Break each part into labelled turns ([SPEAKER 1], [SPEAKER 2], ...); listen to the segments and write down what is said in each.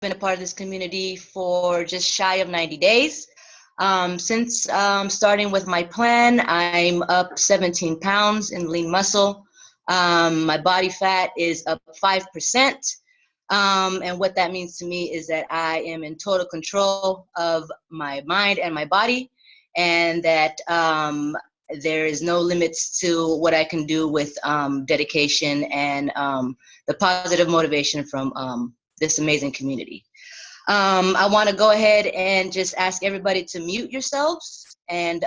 [SPEAKER 1] been a part of this community for just shy of 90 days. Since starting with my plan, I'm up 17 pounds in lean muscle. My body fat is up 5%. And what that means to me is that I am in total control of my mind and my body, and that there is no limits to what I can do with dedication and the positive motivation from this amazing community. I want to go ahead and just ask everybody to mute yourselves. And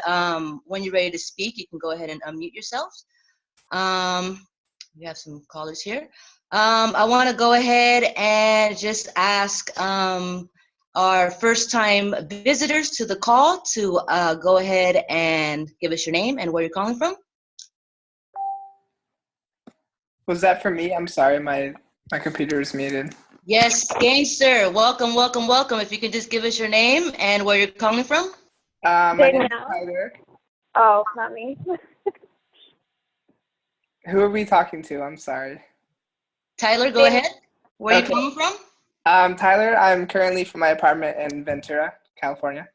[SPEAKER 1] when you're ready to speak, you can go ahead and unmute yourselves. We have some callers here. I want to go ahead and just ask our first-time visitors to the call to go ahead and give us your name and where you're calling from.
[SPEAKER 2] Was that for me? I'm sorry, my computer is muted.
[SPEAKER 1] Yes, Gangster. Welcome, welcome, welcome. If you could just give us your name and where you're calling from.
[SPEAKER 2] My name is Tyler.
[SPEAKER 3] Oh, not me.
[SPEAKER 2] Who are we talking to? I'm sorry.
[SPEAKER 1] Tyler, go ahead. Where are you coming from?
[SPEAKER 2] Tyler, I'm currently from my apartment in Ventura, California.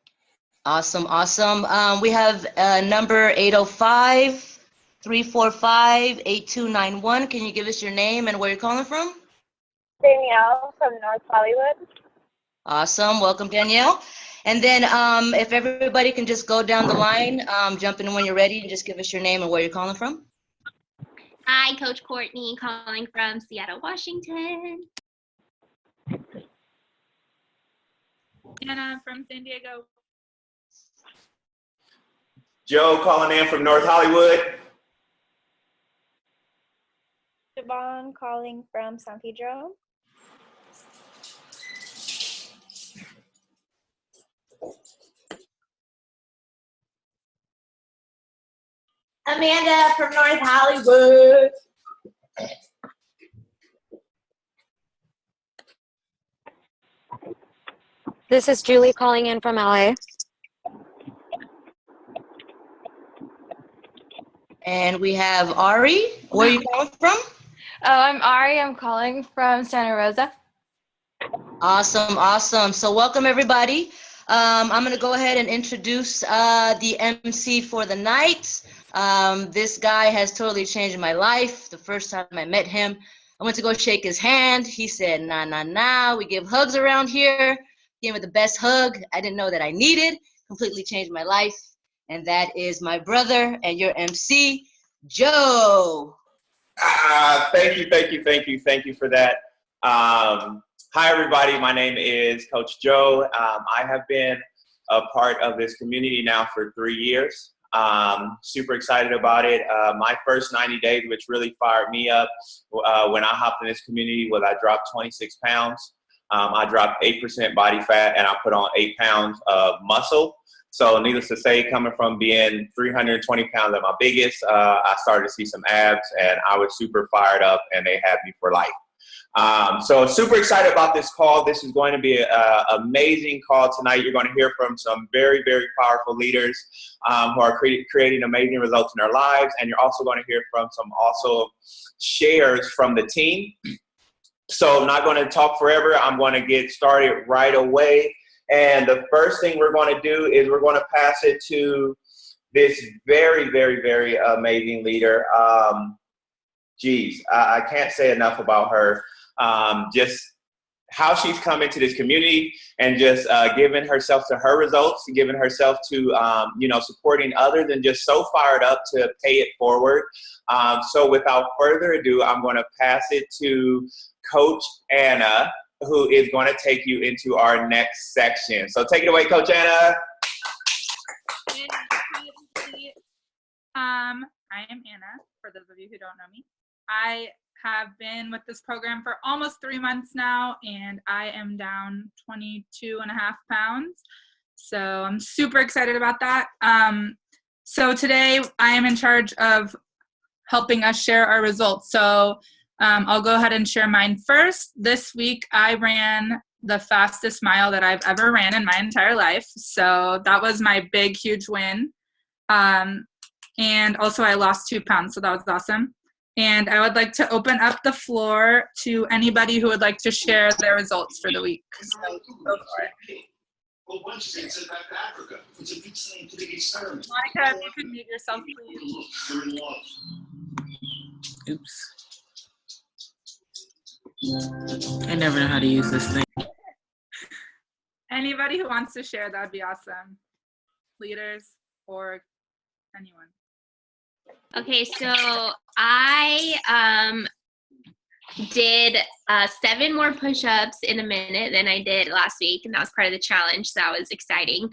[SPEAKER 1] Awesome, awesome. We have number 805-345-8291. Can you give us your name and where you're calling from?
[SPEAKER 3] Danielle from North Hollywood.
[SPEAKER 1] Awesome. Welcome, Danielle. And then if everybody can just go down the line, jump in when you're ready, and just give us your name and where you're calling from.
[SPEAKER 4] Hi, Coach Courtney, calling from Seattle, Washington.
[SPEAKER 5] Anna from San Diego.
[SPEAKER 6] Joe calling in from North Hollywood.
[SPEAKER 3] Javon calling from San Pedro.
[SPEAKER 7] Amanda from North Hollywood.
[SPEAKER 8] This is Julie calling in from LA.
[SPEAKER 1] And we have Ari. Where are you calling from?
[SPEAKER 9] Oh, I'm Ari. I'm calling from Santa Rosa.
[SPEAKER 1] Awesome, awesome. So welcome, everybody. I'm going to go ahead and introduce the MC for the night. This guy has totally changed my life. The first time I met him, I went to go shake his hand. He said, nah, nah, nah. We give hugs around here. Gave me the best hug I didn't know that I needed. Completely changed my life. And that is my brother and your MC, Joe.
[SPEAKER 6] Thank you for that. Hi, everybody. My name is Coach Joe. I have been a part of this community now for 3 years. Super excited about it. My first 90 days, which really fired me up when I hopped in this community, was I dropped 26 pounds. I dropped 8% body fat, and I put on 8 pounds of muscle. So needless to say, coming from being 320 pounds at my biggest, I started to see some abs, and I was super fired up, and they had me for life. So super excited about this call. This is going to be an amazing call tonight. You're going to hear from some very, very powerful leaders who are creating amazing results in their lives. And you're also going to hear from some also shares from the team. So I'm not going to talk forever. I'm going to get started right away. And the first thing we're going to do is we're going to pass it to this very, very, very amazing leader. I can't say enough about her. Just how she's come into this community and just giving herself to her results, giving herself to, supporting others, and just so fired up to pay it forward. So without further ado, I'm going to pass it to Coach Anna, who is going to take you into our next section. So take it away, Coach Anna.
[SPEAKER 5] I am Anna, for those of you who don't know me. I have been with this program for almost 3 months now, and I am down 22.5 pounds. So I'm super excited about that. So today I am in charge of helping us share our results. So I'll go ahead and share mine first. This week I ran the fastest mile that I've ever ran in my entire life. So that was my big, huge win. And also I lost 2 pounds, so that was awesome. And I would like to open up the floor to anybody who would like to share their results for the week. So go for it. Monica, if you could mute yourself, please.
[SPEAKER 10] Oops. I never know how to use this thing.
[SPEAKER 5] Anybody who wants to share, that would be awesome. Leaders or anyone.
[SPEAKER 4] Okay, so I did 7 more push-ups in a minute than I did last week, and that was part of the challenge, so that was exciting.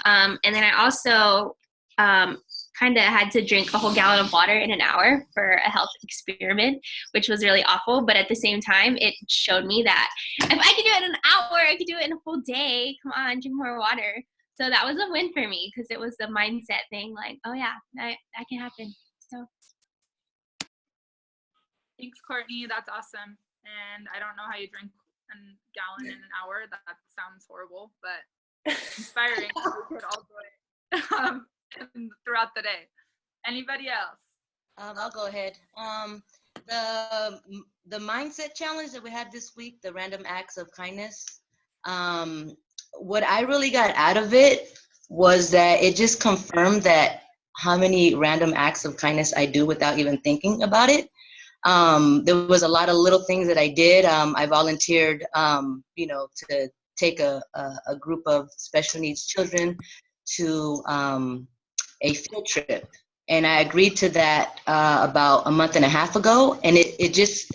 [SPEAKER 4] And then I also kind of had to drink a whole gallon of water in an hour for a health experiment, which was really awful, but at the same time, it showed me that if I could do it in an hour, I could do it in a full day. Come on, drink more water. So that was a win for me, because it was the mindset thing, like, oh yeah, that can happen. So
[SPEAKER 5] Thanks, Courtney. That's awesome. And I don't know how you drink a gallon in an hour. That sounds horrible, but inspiring. We could all do it throughout the day. Anybody else?
[SPEAKER 1] I'll go ahead. The mindset challenge that we had this week, the random acts of kindness, what I really got out of it was that it just confirmed that how many random acts of kindness I do without even thinking about it. There was a lot of little things that I did. I volunteered, to take a group of special needs children to a field trip. And I agreed to that about a month and a half ago. And it just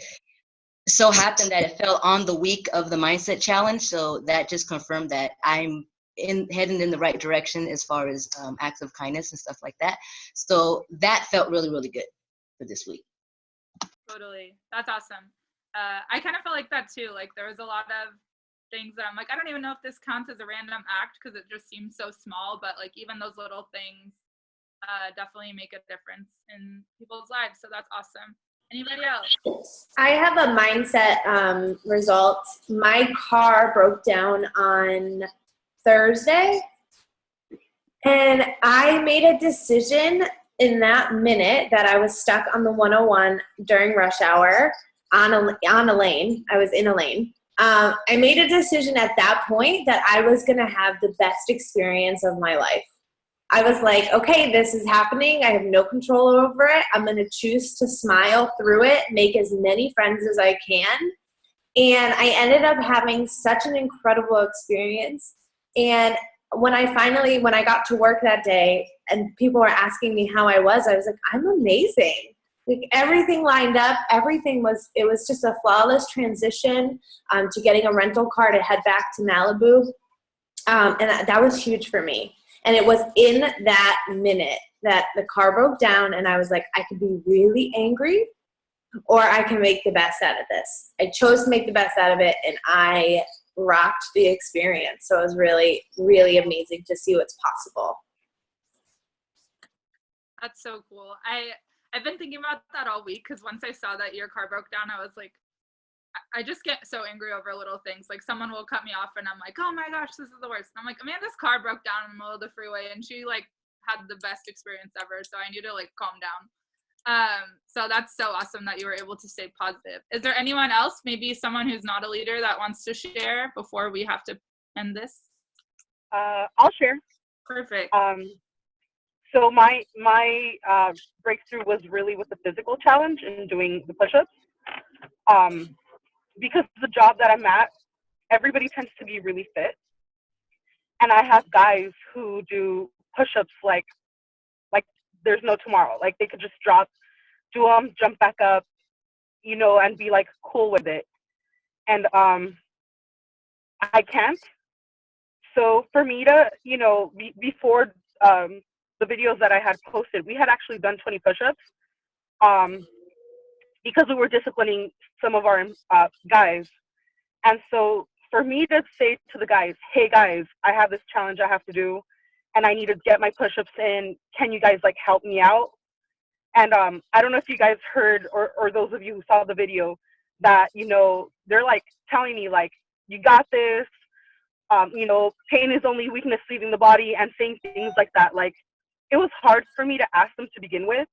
[SPEAKER 1] so happened that it fell on the week of the mindset challenge. So that just confirmed that I'm heading in the right direction as far as acts of kindness and stuff like that. So that felt really, really good for this week.
[SPEAKER 5] Totally. That's awesome. I kind of felt like that too. Like there was a lot of things that I'm like, I don't even know if this counts as a random act because it just seems so small, but like even those little things definitely make a difference in people's lives. So that's awesome. Anybody else?
[SPEAKER 7] I have a mindset result. My car broke down on Thursday, and I made a decision in that minute that I was stuck on the 101 during rush hour on a lane. I was in a lane. I made a decision at that point that I was going to have the best experience of my life. I was like, okay, this is happening. I have no control over it. I'm going to choose to smile through it, make as many friends as I can. And I ended up having such an incredible experience. And when I got to work that day and people were asking me how I was like, I'm amazing. Like everything lined up. It was just a flawless transition to getting a rental car to head back to Malibu. And that was huge for me. And it was in that minute that the car broke down and I was like, I could be really angry or I can make the best out of this. I chose to make the best out of it and I rocked the experience. So it was really, really amazing to see what's possible.
[SPEAKER 5] That's so cool. I've been thinking about that all week because once I saw that your car broke down, I was like, I just get so angry over little things. Like someone will cut me off and I'm like, oh my gosh, this is the worst. And I'm like, Amanda's car broke down in the middle of the freeway and she like had the best experience ever. So I need to like calm down. So that's so awesome that you were able to stay positive. Is there anyone else, maybe someone who's not a leader that wants to share before we have to end this?
[SPEAKER 11] I'll share.
[SPEAKER 5] Perfect.
[SPEAKER 11] So my breakthrough was really with the physical challenge and doing the push-ups. Because the job that I'm at, everybody tends to be really fit. And I have guys who do push-ups like there's no tomorrow. Like they could just do them, jump back up, and be like cool with it. And I can't. So for me to, before the videos that I had posted, we had actually done 20 push-ups because we were disciplining some of our guys. And so for me to say to the guys, hey guys, I have this challenge I have to do and I need to get my push-ups in. Can you guys like help me out? And I don't know if you guys heard or those of you who saw the video that, they're like telling me like, you got this, pain is only weakness leaving the body and saying things like that. Like it was hard for me to ask them to begin with,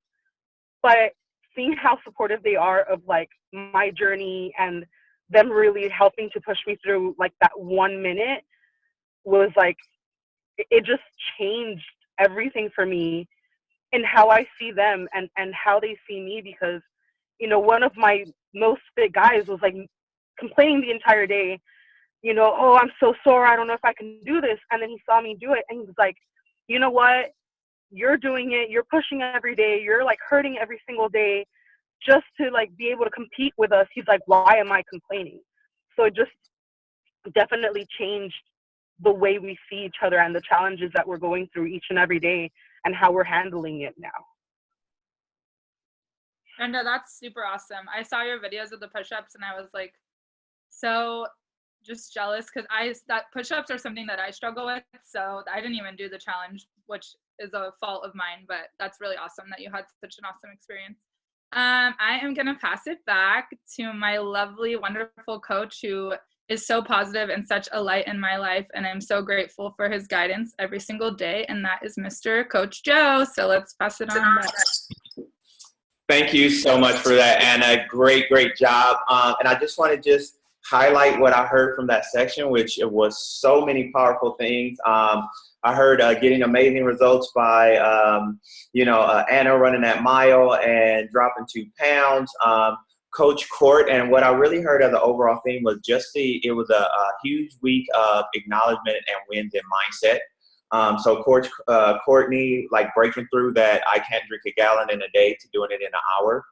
[SPEAKER 11] but seeing how supportive they are of like my journey and them really helping to push me through like that 1 minute was like, it just changed everything for me in how I see them and how they see me. Because, you know, one of my most fit guys was like complaining the entire day, you know, oh, I'm so sore, I don't know if I can do this. And then he saw me do it and he was like, you know what, you're doing it, you're pushing every day, you're like hurting every single day just to like be able to compete with us. He's like, why am I complaining? So it just definitely changed the way we see each other and the challenges that we're going through each and every day and how we're handling it now.
[SPEAKER 5] And that's super awesome. I saw your videos of the push-ups and I was like so just jealous because that push-ups are something that I struggle with. So I didn't even do the challenge, which is a fault of mine, but that's really awesome that you had such an awesome experience. I am going to pass it back to my lovely, wonderful coach who is so positive and such a light in my life. And I'm so grateful for his guidance every single day. And that is Mr. Coach Joe. So let's pass it on back.
[SPEAKER 6] Thank you so much for that, Anna. Great, great job. And I just want to highlight what I heard from that section, which it was so many powerful things. I heard getting amazing results by, Anna running that mile and dropping 2 pounds. Coach Court, and what I really heard as the overall theme was it was a huge week of acknowledgement and wins in mindset. So Coach Courtney, like breaking through that I can't drink a gallon in a day to doing it in an hour.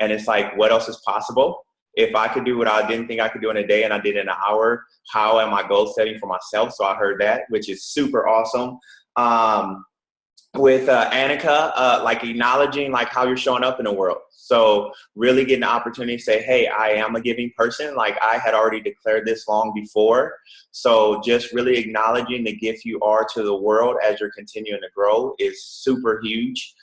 [SPEAKER 6] And it's like, what else is possible? If I could do what I didn't think I could do in a day and I did it in an hour, how am I goal setting for myself? So I heard that, which is super awesome. With Annika, like acknowledging like how you're showing up in the world. So really getting the opportunity to say, hey, I am a giving person. Like I had already declared this long before. So just really acknowledging the gift you are to the world as you're continuing to grow is super huge,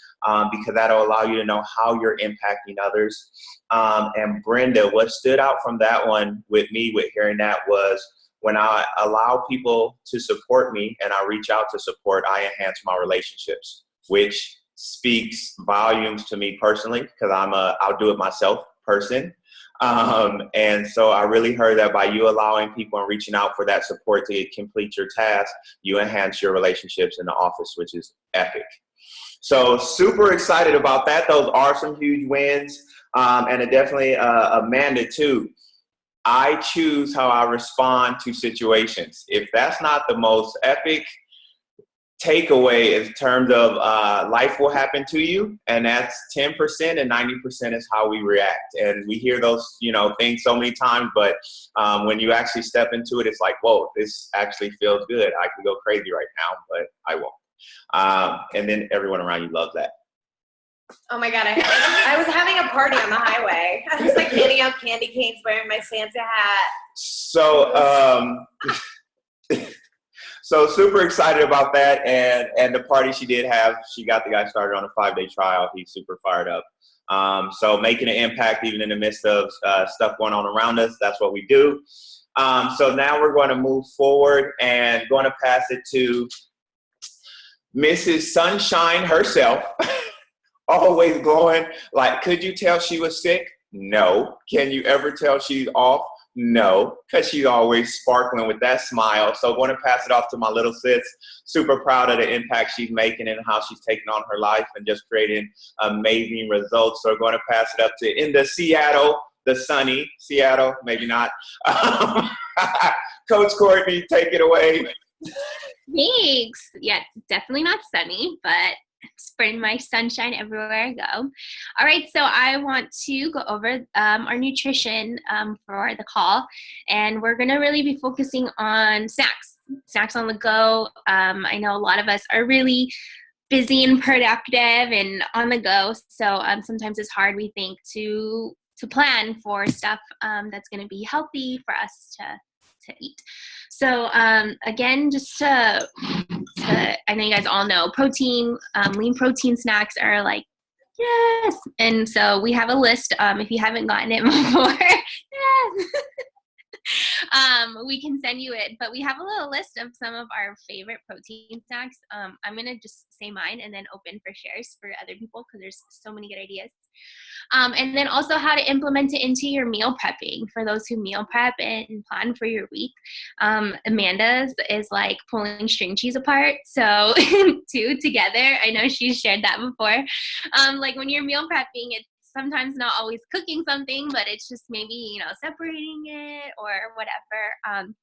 [SPEAKER 6] because that'll allow you to know how you're impacting others. And Brenda, what stood out from that one with me with hearing that was, when I allow people to support me and I reach out to support, I enhance my relationships, which speaks volumes to me personally, because I'm I'll do it myself person. And so I really heard that by you allowing people and reaching out for that support to complete your task, you enhance your relationships in the office, which is epic. So super excited about that. Those are some huge wins. And definitely Amanda too. I choose how I respond to situations. If that's not the most epic takeaway in terms of life will happen to you, and that's 10% and 90% is how we react. And we hear those, things so many times, but when you actually step into it, it's like, whoa, this actually feels good. I could go crazy right now, but I won't. And then everyone around you loves that.
[SPEAKER 7] Oh my God, I was having a party on the highway. I was like handing out candy canes, wearing my Santa hat.
[SPEAKER 6] So, so super excited about that. And the party she did have, she got the guy started on a 5-day trial. He's super fired up. So making an impact even in the midst of stuff going on around us, that's what we do. So now we're going to move forward and going to pass it to Mrs. Sunshine herself. Always glowing. Like, could you tell she was sick? No. Can you ever tell she's off? No, because she's always sparkling with that smile. So I'm going to pass it off to my little sis. Super proud of the impact she's making and how she's taking on her life and just creating amazing results. So we're going to pass it up to in the Seattle, the sunny Seattle, maybe not. Coach Courtney, take it away.
[SPEAKER 4] Thanks. Yeah, it's definitely not sunny, but spreading my sunshine everywhere I go. All right, so I want to go over our nutrition for the call, and we're going to really be focusing on snacks on the go. I know a lot of us are really busy and productive and on the go, so sometimes it's hard, we think, to plan for stuff that's going to be healthy for us to eat. So again, just to I know you guys all know protein, lean protein snacks are like, yes. And so we have a list if you haven't gotten it before. Yes. we can send you it. But we have a little list of some of our favorite protein snacks. I'm going to just say mine and then open for shares for other people because there's so many good ideas. And then also how to implement it into your meal prepping for those who meal prep and plan for your week. Amanda's is like pulling string cheese apart. So two together. I know she's shared that before. Like when you're meal prepping, it's sometimes not always cooking something, but it's just maybe, you know, separating it or whatever.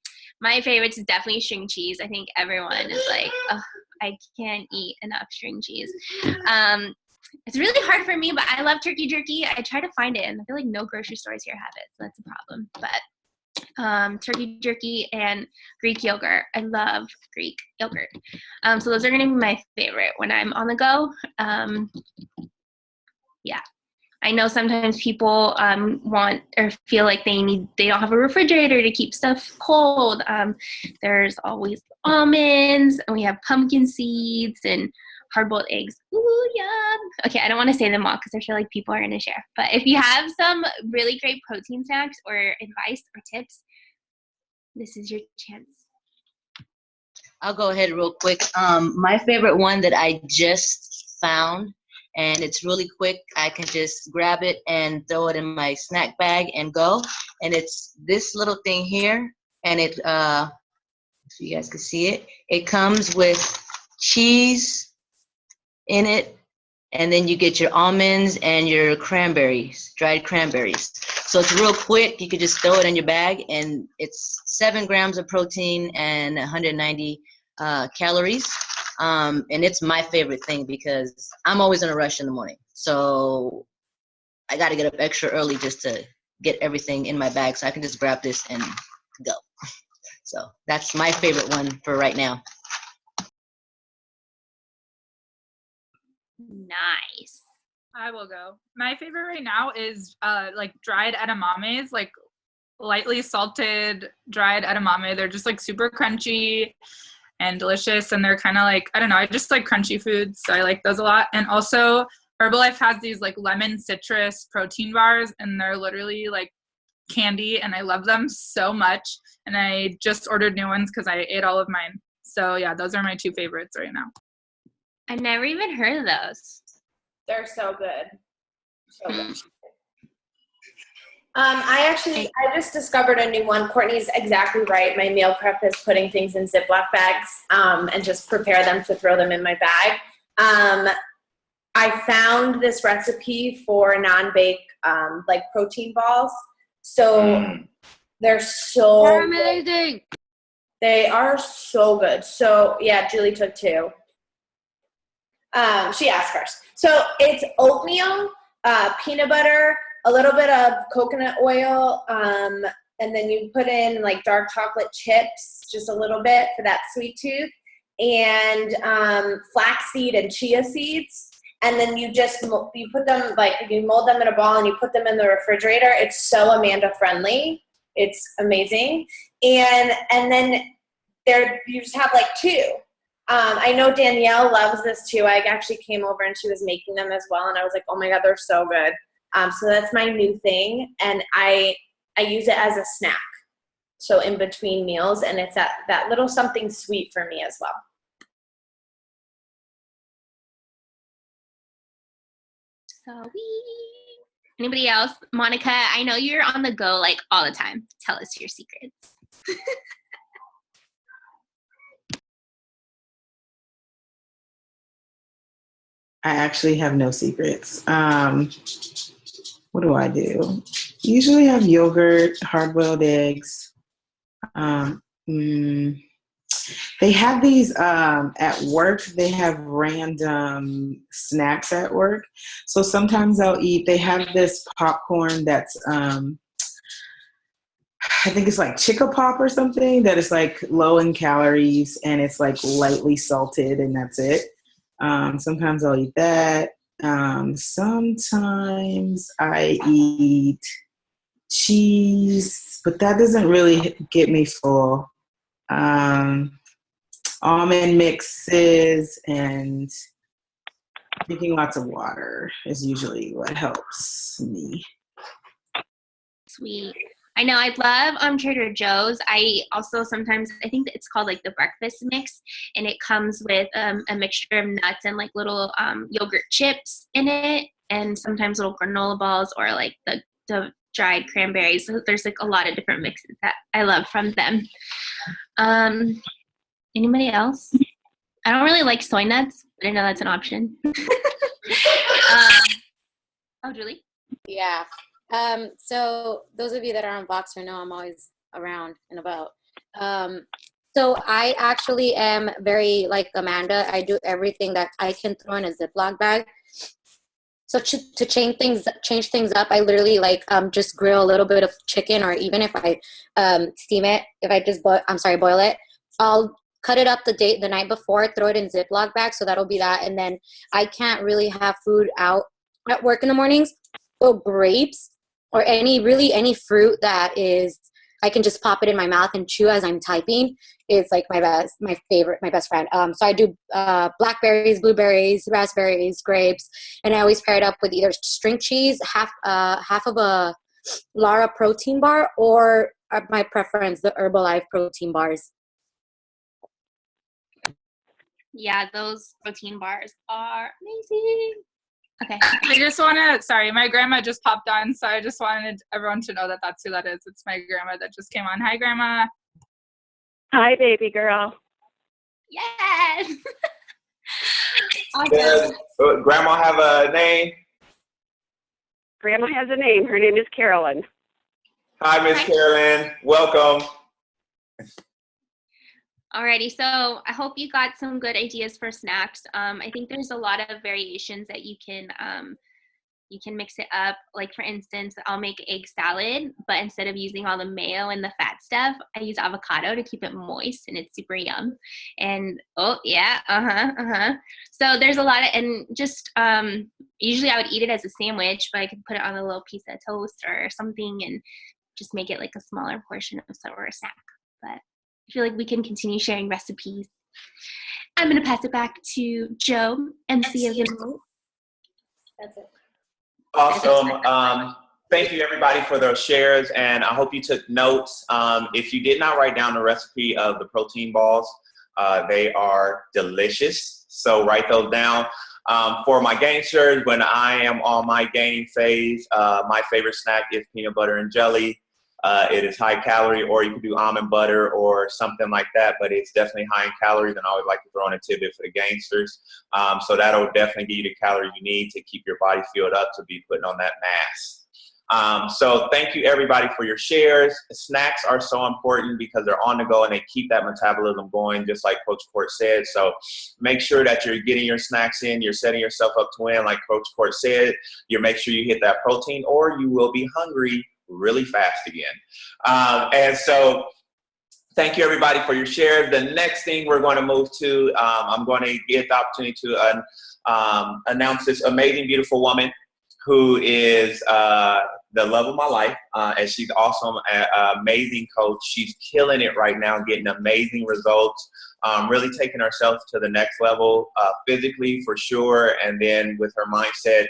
[SPEAKER 4] My favorite is definitely string cheese. I think everyone is like, oh, I can't eat enough string cheese. It's really hard for me, but I love turkey jerky. I try to find it, and I feel like no grocery stores here have it, so that's a problem. But turkey jerky and Greek yogurt. I love Greek yogurt. So those are going to be my favorite when I'm on the go. Yeah. I know sometimes people want or feel like they don't have a refrigerator to keep stuff cold. There's always almonds, and we have pumpkin seeds and hard-boiled eggs. Ooh, yum. Okay, I don't want to say them all because I feel like people are going to share. But if you have some really great protein snacks or advice or tips, this is your chance.
[SPEAKER 1] I'll go ahead real quick. My favorite one that I just found, and it's really quick. I can just grab it and throw it in my snack bag and go. And it's this little thing here, and it, so you guys can see it. It comes with cheese in it, and then you get your almonds and your cranberries, dried cranberries. So it's real quick. You could just throw it in your bag, and it's 7 grams of protein and 190 calories. And it's my favorite thing because I'm always in a rush in the morning. So I got to get up extra early just to get everything in my bag so I can just grab this and go. So that's my favorite one for right now.
[SPEAKER 4] Nice.
[SPEAKER 5] I will go. My favorite right now is like dried edamames, like lightly salted dried edamame. They're just like super crunchy and delicious, and they're kind of like, I don't know, I just like crunchy foods, so I like those a lot. And also Herbalife has these like lemon citrus protein bars, and they're literally like candy, and I love them so much. And I just ordered new ones because I ate all of mine. So yeah, those are my 2 favorites right now.
[SPEAKER 4] I never even heard of those.
[SPEAKER 7] They're so good. So good. I just discovered a new one. Courtney's exactly right. My meal prep is putting things in Ziploc bags and just prepare them to throw them in my bag. I found this recipe for non-bake like protein balls. So they're so
[SPEAKER 8] They're amazing.
[SPEAKER 7] Good. They are so good. So yeah, Julie took 2. She asked first. So it's oatmeal, peanut butter, a little bit of coconut oil, and then you put in like dark chocolate chips, just a little bit for that sweet tooth, and flaxseed and chia seeds. And then you put them, like you mold them in a ball and you put them in the refrigerator. It's so Amanda friendly. It's amazing. And then you just have like 2. I know Danielle loves this too. I actually came over and she was making them as well, and I was like, oh my God, they're so good. So that's my new thing, and I use it as a snack. So in between meals, and it's that little something sweet for me as well.
[SPEAKER 4] Sweet. Anybody else? Monica, I know you're on the go like all the time. Tell us your secrets.
[SPEAKER 10] I actually have no secrets. What do I do? Usually have yogurt, hard-boiled eggs. They have these at work. They have random snacks at work. So sometimes I'll eat. They have this popcorn that's I think it's like Chica Pop or something that is like low in calories and it's like lightly salted, and that's it. Sometimes I'll eat that. Sometimes I eat cheese, but that doesn't really get me full. Almond mixes and drinking lots of water is usually what helps me.
[SPEAKER 4] Sweet. I know. I love Trader Joe's. I also sometimes, I think that it's called like the breakfast mix, and it comes with a mixture of nuts and like little yogurt chips in it, and sometimes little granola balls or like the dried cranberries. So there's like a lot of different mixes that I love from them. Anybody else? I don't really like soy nuts, but I know that's an option. Oh, Julie?
[SPEAKER 8] Yeah. So those of you that are on Voxer know I'm always around and about. So I actually am very like Amanda. I do everything that I can throw in a Ziploc bag. So to change things up, I literally like just grill a little bit of chicken, or even if I steam it, if I just boil it, I'll cut it up the night before, throw it in Ziploc bags, so that'll be that. And then I can't really have food out at work in the mornings. So grapes or any fruit that is, I can just pop it in my mouth and chew as I'm typing. It's like my best friend. So I do blackberries, blueberries, raspberries, grapes, and I always pair it up with either string cheese, half of a Lara protein bar, or my preference, the Herbalife protein bars.
[SPEAKER 4] Yeah, those protein bars are amazing. Okay.
[SPEAKER 5] I just want to, sorry, my grandma just popped on, so I just wanted everyone to know that that's who that is. It's my grandma that just came on. Hi, Grandma.
[SPEAKER 12] Hi, baby girl.
[SPEAKER 4] Yes.
[SPEAKER 6] Does Grandma have a name?
[SPEAKER 12] Grandma has a name. Her name is Carolyn.
[SPEAKER 6] Hi, Miss Carolyn. Welcome.
[SPEAKER 4] Alrighty, so I hope you got some good ideas for snacks. I think there's a lot of variations that you can mix it up. Like for instance, I'll make egg salad, but instead of using all the mayo and the fat stuff, I use avocado to keep it moist, and it's super yum. And oh yeah, So there's a lot of, and just usually I would eat it as a sandwich, but I could put it on a little piece of toast or something, and just make it like a smaller portion of or a snack. But I feel like we can continue sharing recipes. I'm going to pass it back to Joe, MC of the night.
[SPEAKER 7] That's it.
[SPEAKER 6] Awesome. Thank you, everybody, for those shares, and I hope you took notes. If you did not write down the recipe of the protein balls, they are delicious, so write those down. For my gangsters, when I am on my gaining phase, my favorite snack is peanut butter and jelly. It is high calorie, or you can do almond butter or something like that, but it's definitely high in calories, and I always like to throw in a tidbit for the gangsters. So that'll definitely give you the calories you need to keep your body filled up to be putting on that mass. So thank you, everybody, for your shares. Snacks are so important because they're on the go and they keep that metabolism going, just like Coach Court said. So make sure that you're getting your snacks in. You're setting yourself up to win, like Coach Court said. You make sure you hit that protein, or you will be hungry really fast again. And so thank you, everybody, for your shares. The next thing we're going to move to, I'm going to get the opportunity to announce this amazing, beautiful woman who is the love of my life, and she's awesome, amazing coach. She's killing it right now, getting amazing results, really taking herself to the next level, physically for sure, and then with her mindset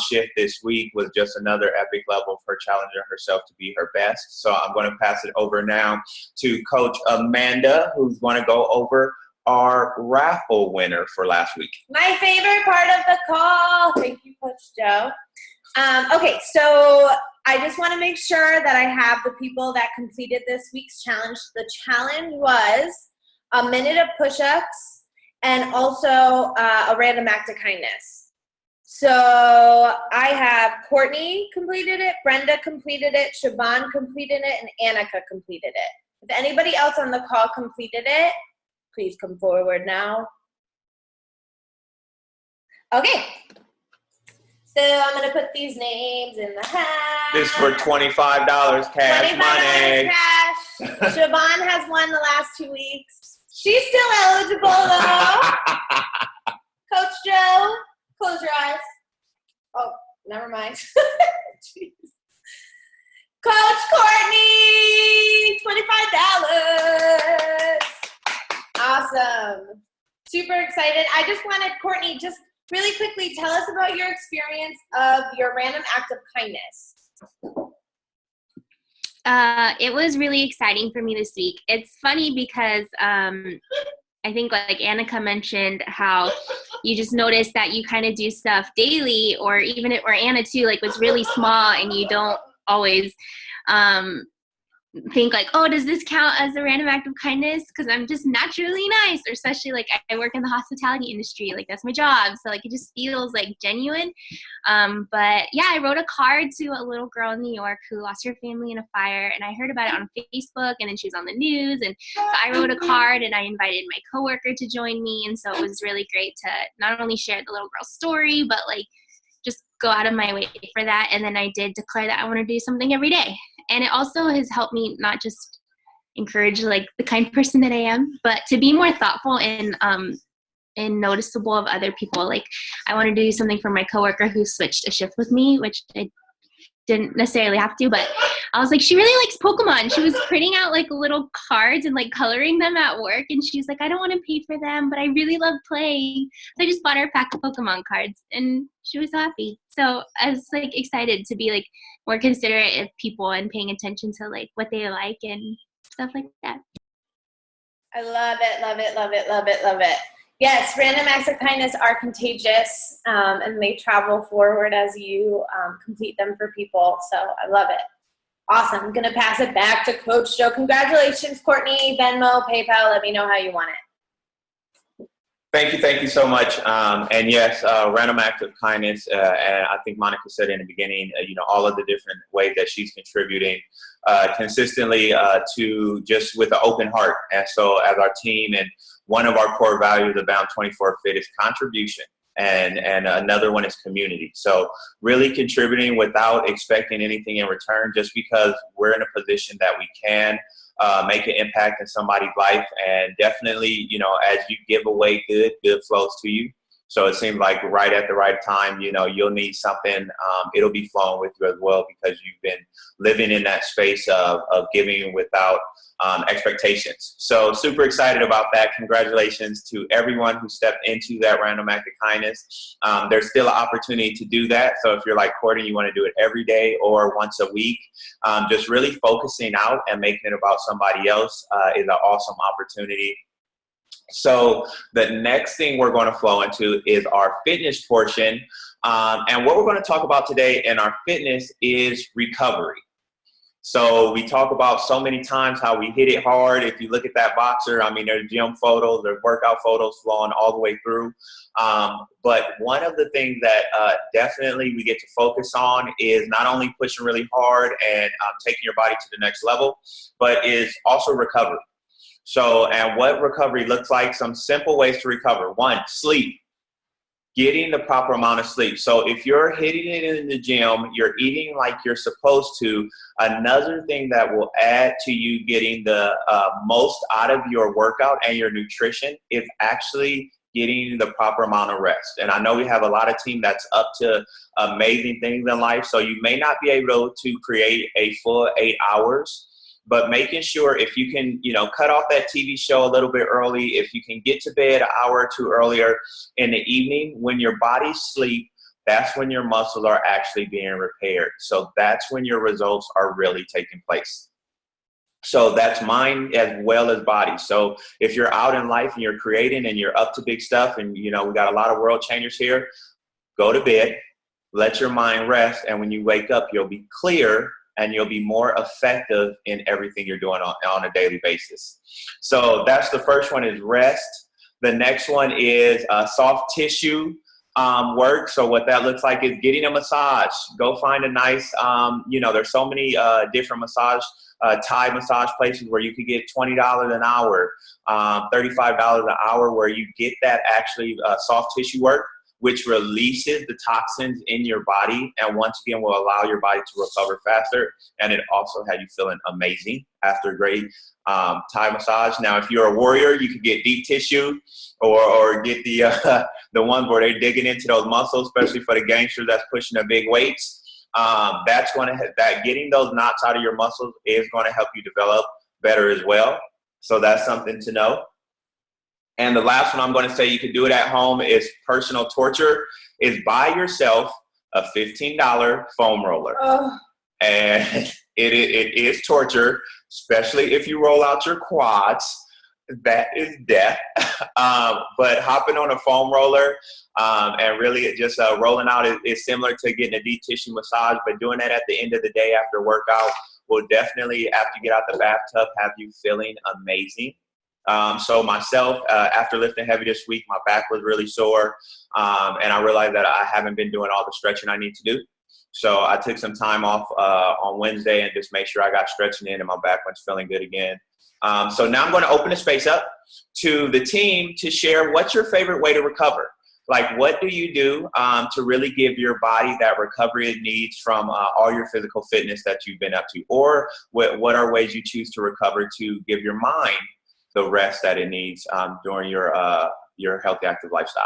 [SPEAKER 6] shift this week was just another epic level of her challenging herself to be her best. So I'm going to pass it over now to Coach Amanda, who's going to go over our raffle winner for last week.
[SPEAKER 7] My favorite part of the call. Thank you, Coach Joe. Okay, so I just want to make sure that I have the people that completed this week's challenge. The challenge was a minute of push-ups and also a random act of kindness. So I have Courtney completed it, Brenda completed it, Siobhan completed it, and Annika completed it. If anybody else on the call completed it, please come forward now. Okay. So I'm going to put these names in the hat.
[SPEAKER 6] This is for $25 cash money.
[SPEAKER 7] Cash. Siobhan has won the last 2 weeks. She's still eligible, though. Coach Joe, close your eyes. Oh, never mind. Jeez. Coach Courtney, $25. Awesome. Super excited. I just wanted, Courtney, just really quickly tell us about your experience of your random act of kindness.
[SPEAKER 4] It was really exciting for me this week. It's funny because I think like Annika mentioned how you just notice that you kind of do stuff daily, or even or Anna too, like was really small, and you don't always think like, oh, does this count as a random act of kindness? Because I'm just naturally nice, or especially like I work in the hospitality industry, like that's my job, so like it just feels like genuine. But yeah, I wrote a card to a little girl in New York who lost her family in a fire, and I heard about it on Facebook, and then she was on the news, and so I wrote a card and I invited my coworker to join me, and so it was really great to not only share the little girl's story, but like just go out of my way for that. And then I did declare that I want to do something every day. And it also has helped me not just encourage like the kind person that I am, but to be more thoughtful and noticeable of other people. Like I want to do something for my coworker who switched a shift with me, which I didn't necessarily have to, but I was like, she really likes Pokemon. She was printing out like little cards and like coloring them at work, and she's like, I don't want to pay for them, but I really love playing. So I just bought her a pack of Pokemon cards, and she was so happy. So I was like excited to be like more considerate of people and paying attention to like what they like and stuff like that.
[SPEAKER 7] I love it, love it, love it, love it, love it. Yes, random acts of kindness are contagious, and they travel forward as you complete them for people. So I love it. Awesome. I'm going to pass it back to Coach Joe. Congratulations, Courtney. Venmo, PayPal, let me know how you want it.
[SPEAKER 6] Thank you so much. And yes, random act of kindness, and I think Monica said in the beginning, all of the different ways that she's contributing consistently to just with an open heart. And so as our team, and one of our core values of Bound 24 Fit is contribution, and another one is community. So really contributing without expecting anything in return, just because we're in a position that we can make an impact in somebody's life. And definitely, as you give away good flows to you. So it seems like right at the right time, you'll need something. It'll be flowing with you as well, because you've been living in that space of giving without expectations. So super excited about that. Congratulations to everyone who stepped into that random act of kindness. There's still an opportunity to do that. So if you're like Courtney, you want to do it every day or once a week, just really focusing out and making it about somebody else is an awesome opportunity. So the next thing we're going to flow into is our fitness portion. And what we're going to talk about today in our fitness is recovery. So we talk about so many times how we hit it hard. If you look at that boxer, there's gym photos, there's workout photos flowing all the way through. But one of the things that definitely we get to focus on is not only pushing really hard and taking your body to the next level, but is also recovery. So, and what recovery looks like, some simple ways to recover. One, sleep. Getting the proper amount of sleep. So if you're hitting it in the gym, you're eating like you're supposed to, another thing that will add to you getting the most out of your workout and your nutrition is actually getting the proper amount of rest. And I know we have a lot of team that's up to amazing things in life, so you may not be able to create a full 8 hours, but making sure if you can, cut off that TV show a little bit early, if you can get to bed an hour or two earlier in the evening, when your body sleeps, that's when your muscles are actually being repaired. So that's when your results are really taking place. So that's mind as well as body. So if you're out in life and you're creating and you're up to big stuff, and we got a lot of world changers here, go to bed, let your mind rest, and when you wake up, you'll be clear and you'll be more effective in everything you're doing on a daily basis. So that's the first one, is rest. The next one is soft tissue work. So what that looks like is getting a massage. Go find a nice, there's so many different massage, Thai massage places where you could get $20 an hour, $35 an hour, where you get that actually soft tissue work, which releases the toxins in your body, and once again will allow your body to recover faster. And it also has you feeling amazing after a great Thai massage. Now, if you're a warrior, you could get deep tissue, or get the ones where they're digging into those muscles, especially for the gangsters that's pushing the big weights. That's going to getting those knots out of your muscles is going to help you develop better as well. So that's something to know. And the last one I'm going to say you can do it at home is personal torture, is buy yourself a $15 foam roller. Oh. And It is torture, especially if you roll out your quads. That is death. But hopping on a foam roller and really just rolling out is similar to getting a deep tissue massage, but doing that at the end of the day after workout will definitely, after you get out the bathtub, have you feeling amazing. So myself, after lifting heavy this week, my back was really sore, and I realized that I haven't been doing all the stretching I need to do. So I took some time off on Wednesday and just make sure I got stretching in and my back was feeling good again. So now I'm going to open the space up to the team to share what's your favorite way to recover. Like, what do you do to really give your body that recovery it needs from all your physical fitness that you've been up to? Or what are ways you choose to recover to give your mind the rest that it needs during your healthy, active lifestyle?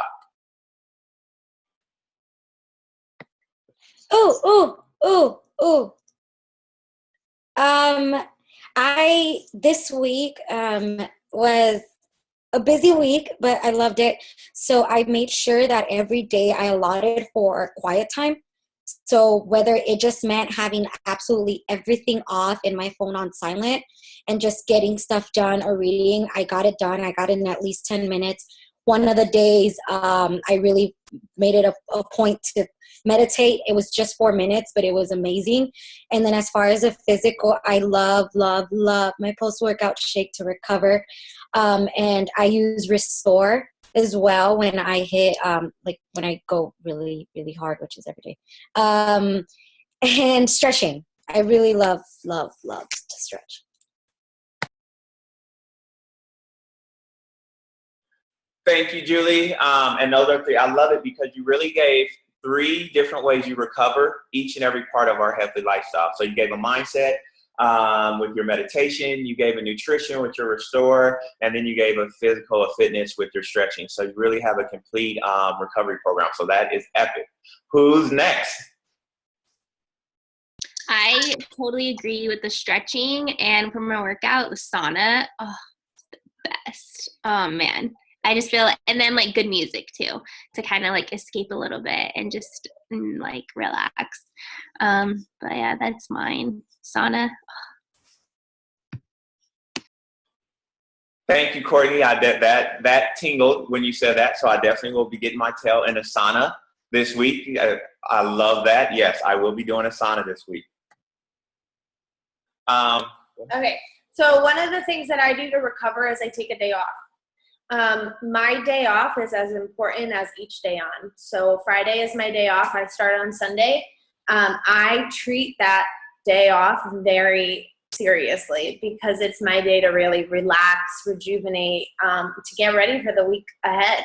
[SPEAKER 8] This week was a busy week, but I loved it. So I made sure that every day I allotted for quiet time. So whether it just meant having absolutely everything off and my phone on silent and just getting stuff done or reading, I got it done. I got in at least 10 minutes. One of the days, I really made it a point to meditate. It was just 4 minutes, but it was amazing. And then as far as the physical, I love my post-workout shake to recover. And I use Restore as well when I hit, like when I go really, really hard, which is every day. And stretching. I really love to stretch.
[SPEAKER 6] Thank you, Julie. And those are three. I love it because you really gave 3 different ways you recover each and every part of our healthy lifestyle. So you gave a mindset with your meditation, you gave a nutrition with your Restore, and then you gave a physical, a fitness with your stretching. So you really have a complete recovery program. So that is epic. Who's next?
[SPEAKER 4] I totally agree with the stretching, and for my workout, the sauna, it's the best. Oh man, I just feel, and then like good music too, to kind of like escape a little bit and just like relax. But yeah, that's mine. Sauna.
[SPEAKER 6] Thank you, Courtney. That tingled when you said that, so I definitely will be getting my tail in a sauna this week. I love that. Yes, I will be doing a sauna this week.
[SPEAKER 7] Okay, so one of the things that I do to recover is I take a day off. My day off is as important as each day on. So Friday is my day off. I start on Sunday. I treat that day off very seriously because it's my day to really relax, rejuvenate, to get ready for the week ahead.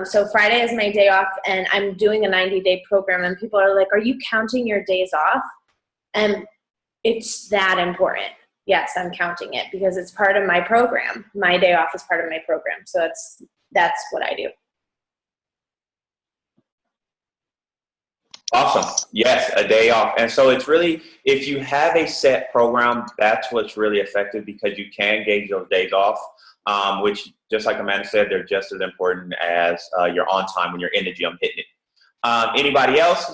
[SPEAKER 7] So Friday is my day off, and I'm doing a 90-day program, and people are like, are you counting your days off? And it's that important. Yes, I'm counting it because it's part of my program. My day off is part of my program. So that's what I do.
[SPEAKER 6] Awesome. Yes, a day off. And so it's really, if you have a set program, that's what's really effective because you can gauge those days off, which, just like Amanda said, they're just as important as your on time when you're in the gym hitting it. Anybody else?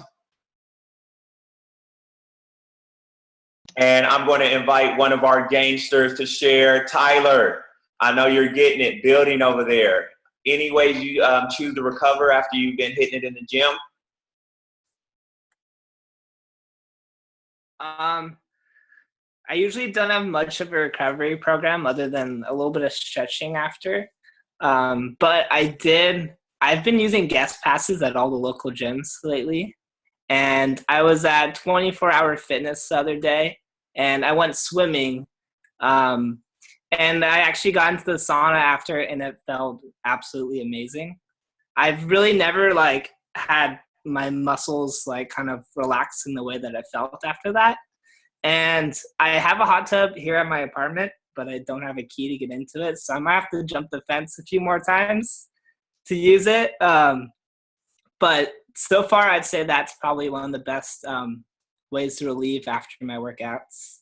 [SPEAKER 6] And I'm going to invite one of our gangsters to share. Tyler, I know you're getting it, building over there. Any ways you choose to recover after you've been hitting it in the gym?
[SPEAKER 2] I usually don't have much of a recovery program other than a little bit of stretching after. But I've been using guest passes at all the local gyms lately. And I was at 24 Hour Fitness the other day, and I went swimming. And I actually got into the sauna after, and it felt absolutely amazing. I've really never had my muscles kind of relax in the way that I felt after that. And I have a hot tub here at my apartment, but I don't have a key to get into it. So I might have to jump the fence a few more times to use it. But so far, I'd say that's probably one of the best ways to relieve after my workouts.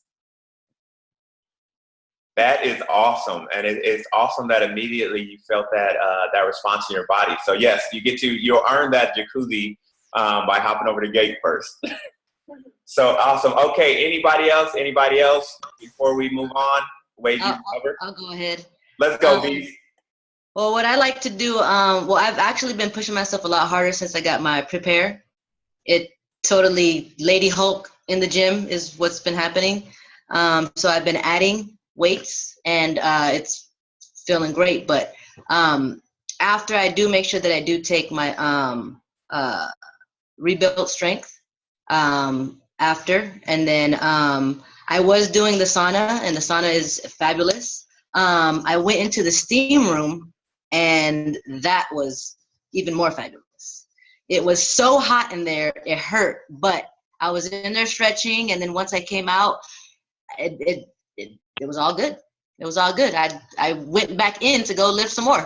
[SPEAKER 6] That is awesome. And it's awesome that immediately you felt that response in your body. So yes, you'll earn that jacuzzi by hopping over the gate first. So awesome. Okay, anybody else? Anybody else before we move on? Ways you cover?
[SPEAKER 1] I'll go ahead.
[SPEAKER 6] Let's go, Beast.
[SPEAKER 1] Well, what I like to do, well, I've actually been pushing myself a lot harder since I got my Prepare. It totally Lady Hulk in the gym is what's been happening. So I've been adding weights, and it's feeling great. But after I do make sure that I do take my rebuilt strength after, and then I was doing the sauna, and the sauna is fabulous. I went into the steam room, and that was even more fabulous. It was so hot in there, it hurt, but I was in there stretching, and then once I came out, it was all good. It was all good. I went back in to go lift some more.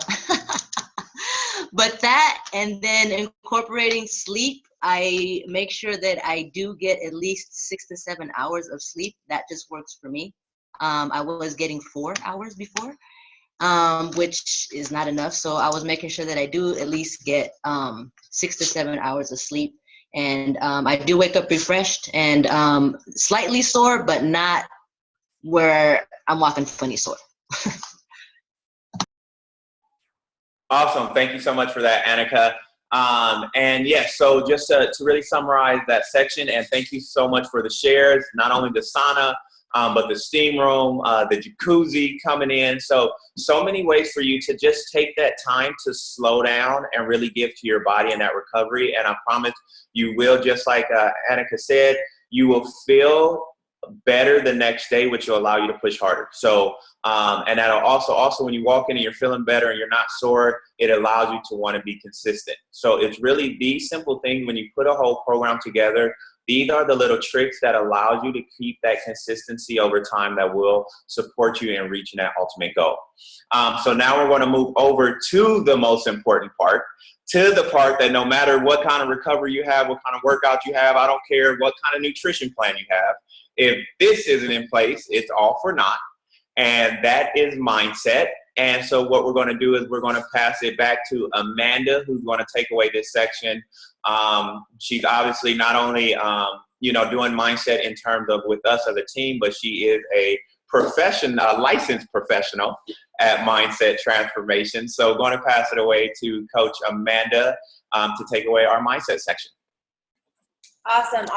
[SPEAKER 1] But that, and then incorporating sleep, I make sure that I do get at least 6 to 7 hours of sleep. That just works for me. I was getting 4 hours before, which is not enough. So I was making sure that I do at least get 6 to 7 hours of sleep. And I do wake up refreshed and slightly sore, but not where I'm walking funny sore.
[SPEAKER 6] Awesome. Thank you so much for that, Annika. And yes, so just to really summarize that section, and thank you so much for the shares, not only the sauna, but the steam room, the jacuzzi coming in. So many ways for you to just take that time to slow down and really give to your body in that recovery. And I promise you will, just like Annika said, you will feel better the next day, which will allow you to push harder. So, and that'll also when you walk in and you're feeling better and you're not sore, it allows you to want to be consistent. So it's really these simple things when you put a whole program together. These are the little tricks that allows you to keep that consistency over time that will support you in reaching that ultimate goal. So now we're going to move over to the most important part, to the part that no matter what kind of recovery you have, what kind of workout you have, I don't care what kind of nutrition plan you have, if this isn't in place, it's all for naught. And that is mindset. And so what we're going to do is we're going to pass it back to Amanda, who's going to take away this section. She's obviously not only, doing mindset in terms of with us as a team, but she is a licensed professional at mindset transformation. So going to pass it away to Coach Amanda to take away our mindset section.
[SPEAKER 7] Awesome.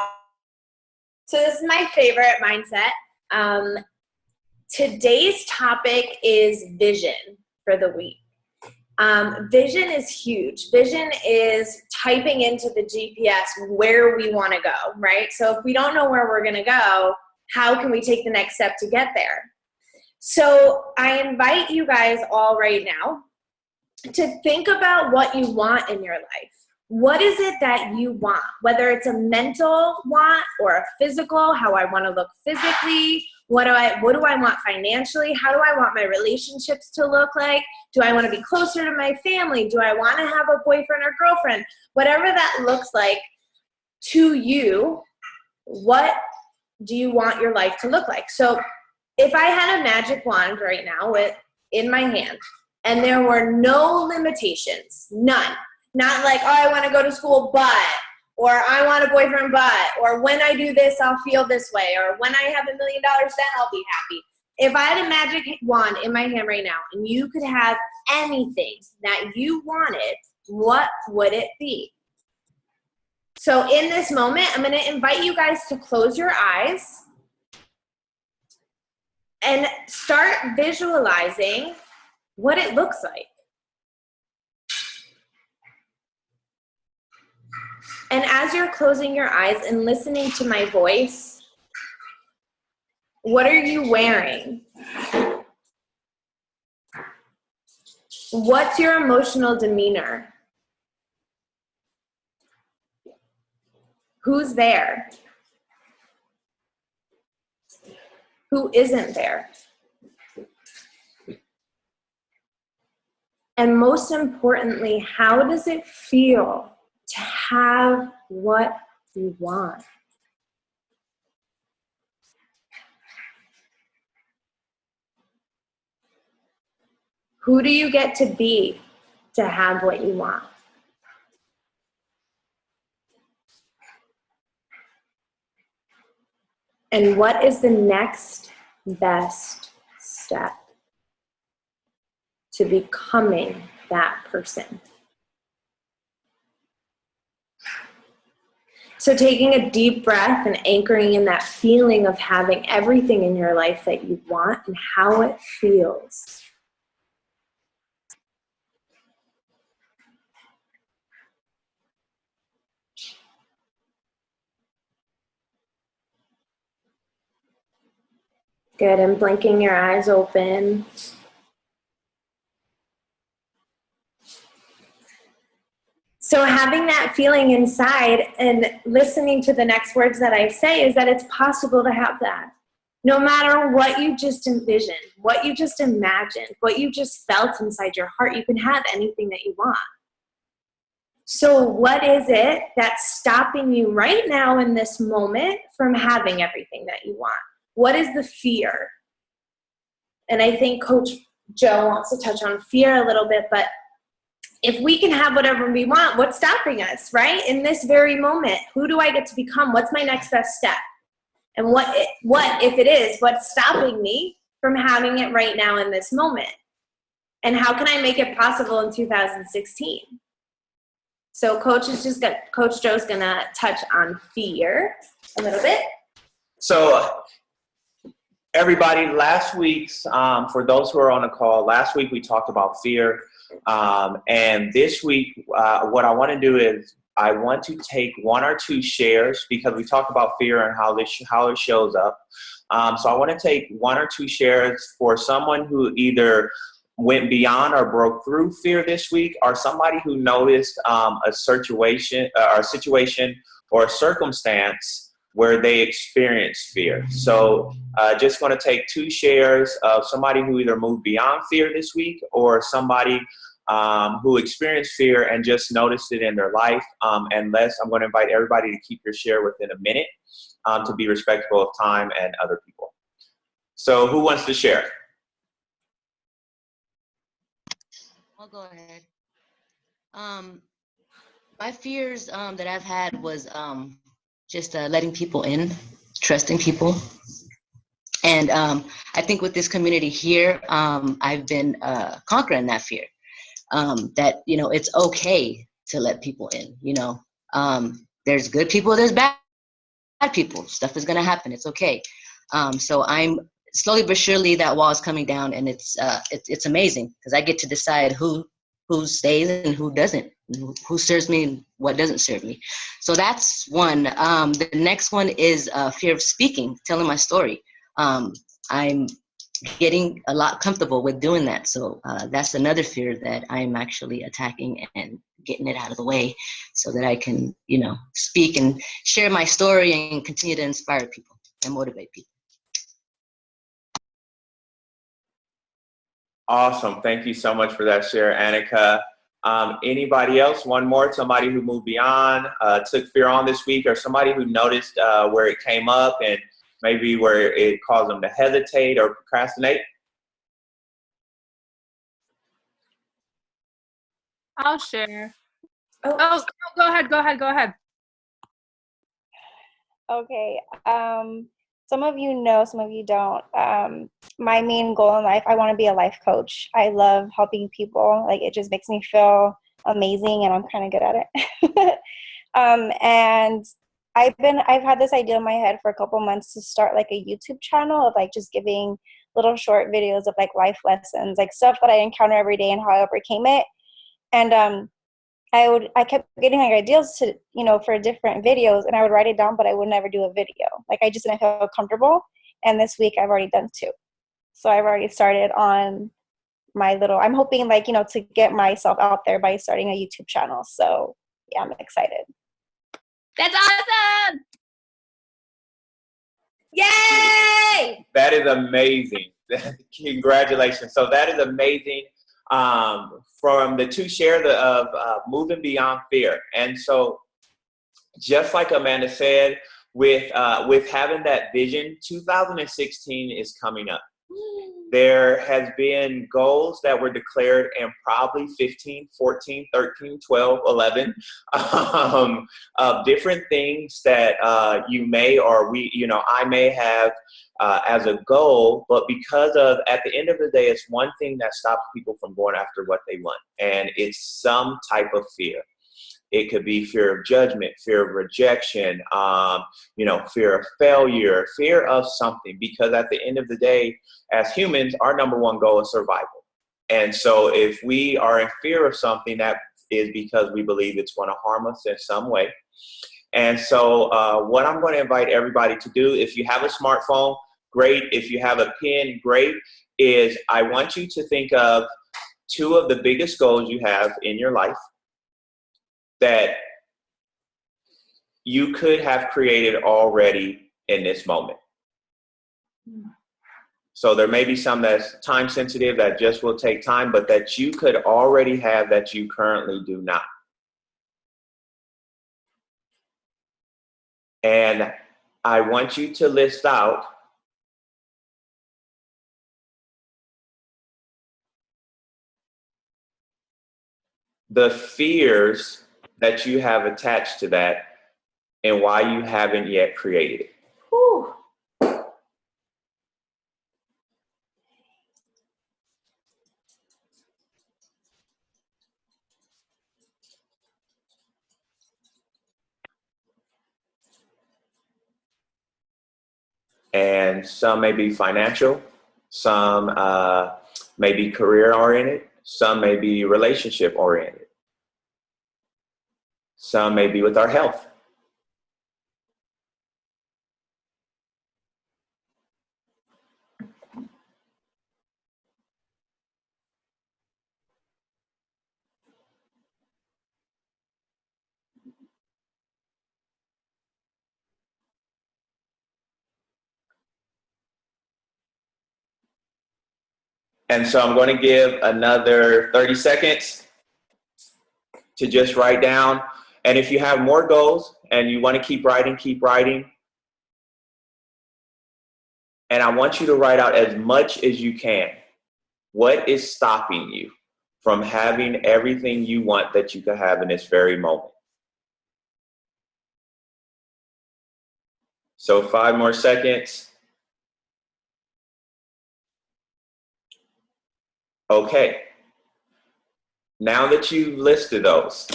[SPEAKER 7] So this is my favorite mindset. Today's topic is vision for the week. Vision is huge. Vision is typing into the GPS where we want to go, right? So if we don't know where we're going to go, how can we take the next step to get there? So I invite you guys all right now to think about what you want in your life. What is it that you want? Whether it's a mental want or a physical, how I want to look physically, what do I want financially? How do I want my relationships to look like? Do I want to be closer to my family? Do I want to have a boyfriend or girlfriend? Whatever that looks like to you, what do you want your life to look like? So if I had a magic wand right now in my hand and there were no limitations, none, not like, oh, I want to go to school, but, or I want a boyfriend, but, or when I do this, I'll feel this way, or when I have $1 million, then I'll be happy. If I had a magic wand in my hand right now and you could have anything that you wanted, what would it be? So in this moment, I'm going to invite you guys to close your eyes and start visualizing what it looks like. And as you're closing your eyes and listening to my voice, what are you wearing? What's your emotional demeanor? Who's there? Who isn't there? And most importantly, how does it feel to have what you want? Who do you get to be to have what you want? And what is the next best step to becoming that person? So taking a deep breath and anchoring in that feeling of having everything in your life that you want and how it feels. Good, and blinking your eyes open. So having that feeling inside and listening to the next words that I say is that it's possible to have that. No matter what you just envisioned, what you just imagined, what you just felt inside your heart, you can have anything that you want. So what is it that's stopping you right now in this moment from having everything that you want? What is the fear? And I think Coach Joe wants to touch on fear a little bit, but if we can have whatever we want, what's stopping us, right? In this very moment, who do I get to become? What's my next best step? And what if it is, what's stopping me from having it right now in this moment? And how can I make it possible in 2016? So Coach Joe's gonna touch on fear a little bit.
[SPEAKER 6] So everybody, last week's, for those who are on the call, last week we talked about fear. And this week, what I want to do is I want to take one or two shares, because we talked about fear and how it shows up. So I want to take one or two shares for someone who either went beyond or broke through fear this week, or somebody who noticed a situation or a circumstance where they experienced fear. So just going to take two shares of somebody who either moved beyond fear this week, or somebody who experienced fear and just noticed it in their life. I'm going to invite everybody to keep your share within a minute to be respectful of time and other people. So who wants to share?
[SPEAKER 1] I'll go ahead. My fears that I've had was just letting people in, trusting people. And I think with this community here, I've been conquering that fear. That, it's okay to let people in, there's good people, there's bad people. Stuff is going to happen. It's okay. So I'm slowly but surely that wall is coming down, and it's amazing because I get to decide who stays and who doesn't, and who serves me and what doesn't serve me. So that's one. The next one is fear of speaking, telling my story. I'm getting a lot comfortable with doing that. So that's another fear that I'm actually attacking and getting it out of the way so that I can, speak and share my story and continue to inspire people and motivate people.
[SPEAKER 6] Awesome. Thank you so much for that share, Annika. Anybody else? One more, somebody who moved beyond, took fear on this week, or somebody who noticed where it came up and maybe where it caused them to hesitate or procrastinate?
[SPEAKER 5] I'll share. Oh, go ahead.
[SPEAKER 3] Okay. Some of you know, some of you don't. My main goal in life, I want to be a life coach. I love helping people. Like, it just makes me feel amazing, and I'm kind of good at it. And I've had this idea in my head for a couple months to start like a YouTube channel of like just giving little short videos of like life lessons, like stuff that I encounter every day and how I overcame it. And I kept getting like ideas to, for different videos, and I would write it down, but I would never do a video. Like, I just didn't feel comfortable. And this week I've already done 2. So I've already started on I'm hoping to get myself out there by starting a YouTube channel. So yeah, I'm excited.
[SPEAKER 4] That's awesome!
[SPEAKER 7] Yay!
[SPEAKER 6] That is amazing. Congratulations. So that is amazing. From the two share of moving beyond fear. And so just like Amanda said, with having that vision, 2016 is coming up. There has been goals that were declared in probably 15, 14, 13, 12, 11, of different things that you may, or we, I may have as a goal, but because of, at the end of the day, it's one thing that stops people from going after what they want, and it's some type of fear. It could be fear of judgment, fear of rejection, fear of failure, fear of something, because at the end of the day, as humans, our number one goal is survival. And so if we are in fear of something, that is because we believe it's going to harm us in some way. And so what I'm going to invite everybody to do, if you have a smartphone, great. If you have a pen, great, is I want you to think of 2 of the biggest goals you have in your life that you could have created already in this moment. So there may be some that's time sensitive that just will take time, but that you could already have that you currently do not. And I want you to list out the fears that you have attached to that and why you haven't yet created it.
[SPEAKER 7] Whew.
[SPEAKER 6] And some may be financial, some may be career oriented, some may be relationship oriented, some may be with our health. And so I'm going to give another 30 seconds to just write down. And if you have more goals and you want to keep writing, keep writing. And I want you to write out as much as you can. What is stopping you from having everything you want that you could have in this very moment? So 5 more seconds. Okay. Now that you've listed those,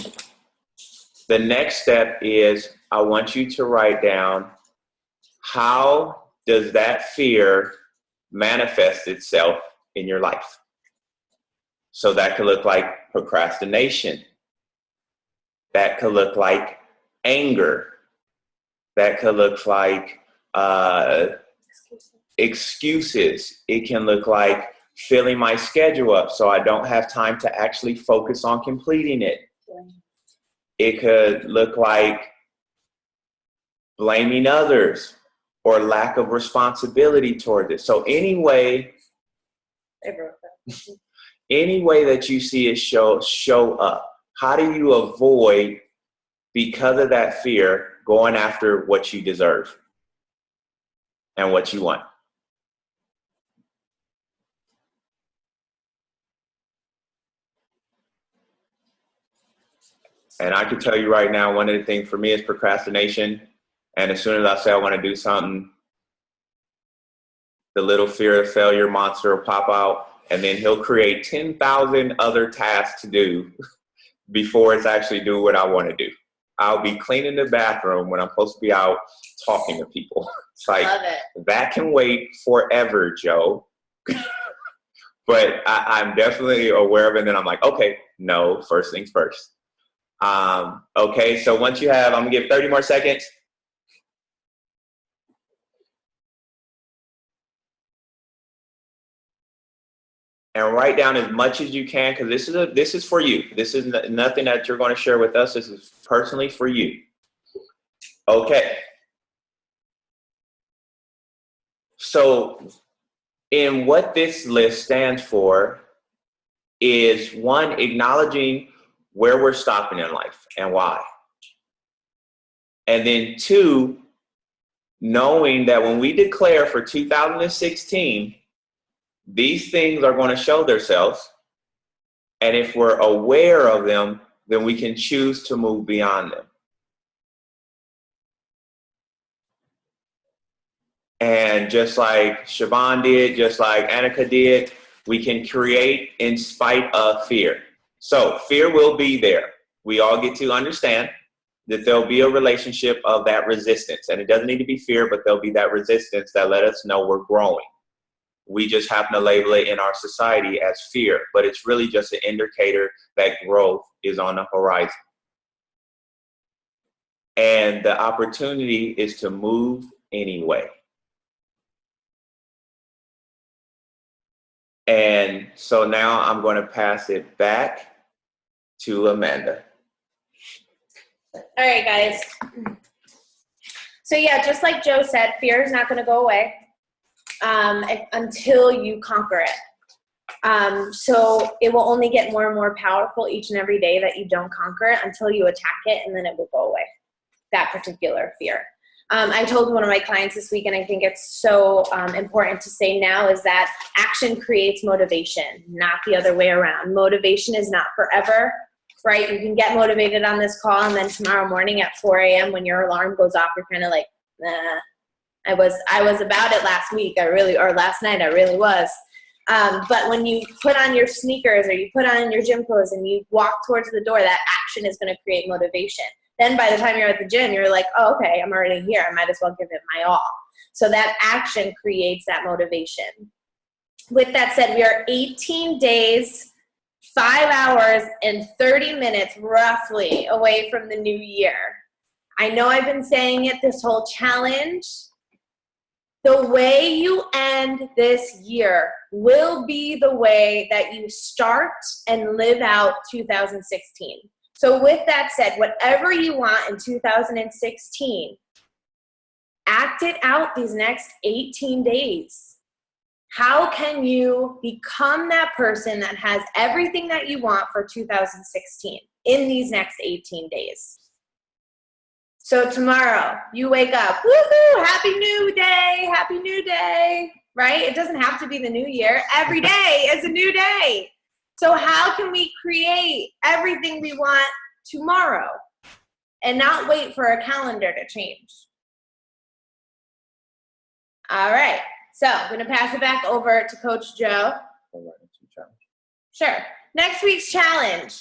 [SPEAKER 6] the next step is I want you to write down, how does that fear manifest itself in your life? So that could look like procrastination. That could look like anger. That could look like excuses. It can look like filling my schedule up so I don't have time to actually focus on completing it. It could look like blaming others or lack of responsibility toward it. So any way that you see it show up, how do you avoid, because of that fear, going after what you deserve and what you want? And I can tell you right now, one of the things for me is procrastination. And as soon as I say I want to do something, the little fear of failure monster will pop out, and then he'll create 10,000 other tasks to do before it's actually do what I want to do. I'll be cleaning the bathroom when I'm supposed to be out talking to people. It's like, that can wait forever, Joe. But I'm definitely aware of it, and then I'm like, okay, no, first things first. Okay, so once you have, I'm gonna give 30 more seconds. And write down as much as you can, because this is for you. This is nothing that you're going to share with us. This is personally for you. Okay. So in what this list stands for is, 1, acknowledging where we're stopping in life and why. And then 2, knowing that when we declare for 2016, These things are going to show themselves. And if we're aware of them, then we can choose to move beyond them. And just like Siobhan did, just like Annika did, we can create in spite of fear. So fear will be there. We all get to understand that there'll be a relationship of that resistance. And it doesn't need to be fear, but there'll be that resistance that let us know we're growing. We just happen to label it in our society as fear, but it's really just an indicator that growth is on the horizon. And the opportunity is to move anyway. And so now I'm going to pass it back to Amanda.
[SPEAKER 7] All right, guys. So yeah, just like Joe said, fear is not going to go away until you conquer it. So it will only get more and more powerful each and every day that you don't conquer it until you attack it, and then it will go away, that particular fear. I told one of my clients this week, and I think it's so important to say now, is that action creates motivation, not the other way around. Motivation is not forever, right? You can get motivated on this call, and then tomorrow morning at 4 a.m. when your alarm goes off, you're kind of like, nah. I was about it last week, or last night, I really was. But when you put on your sneakers or you put on your gym clothes and you walk towards the door, that action is going to create motivation. Then by the time you're at the gym, you're like, oh, okay, I'm already here. I might as well give it my all. So that action creates that motivation. With that said, we are 18 days, 5 hours, and 30 minutes roughly away from the new year. I know I've been saying it this whole challenge. The way you end this year will be the way that you start and live out 2016. So with that said, whatever you want in 2016, act it out these next 18 days. How can you become that person that has everything that you want for 2016 in these next 18 days? So tomorrow, you wake up, woohoo, happy new day, right? It doesn't have to be the new year. Every day is a new day. So how can we create everything we want tomorrow and not wait for a calendar to change? All right, so I'm gonna pass it back over to Coach Joe. Sure, next week's challenge.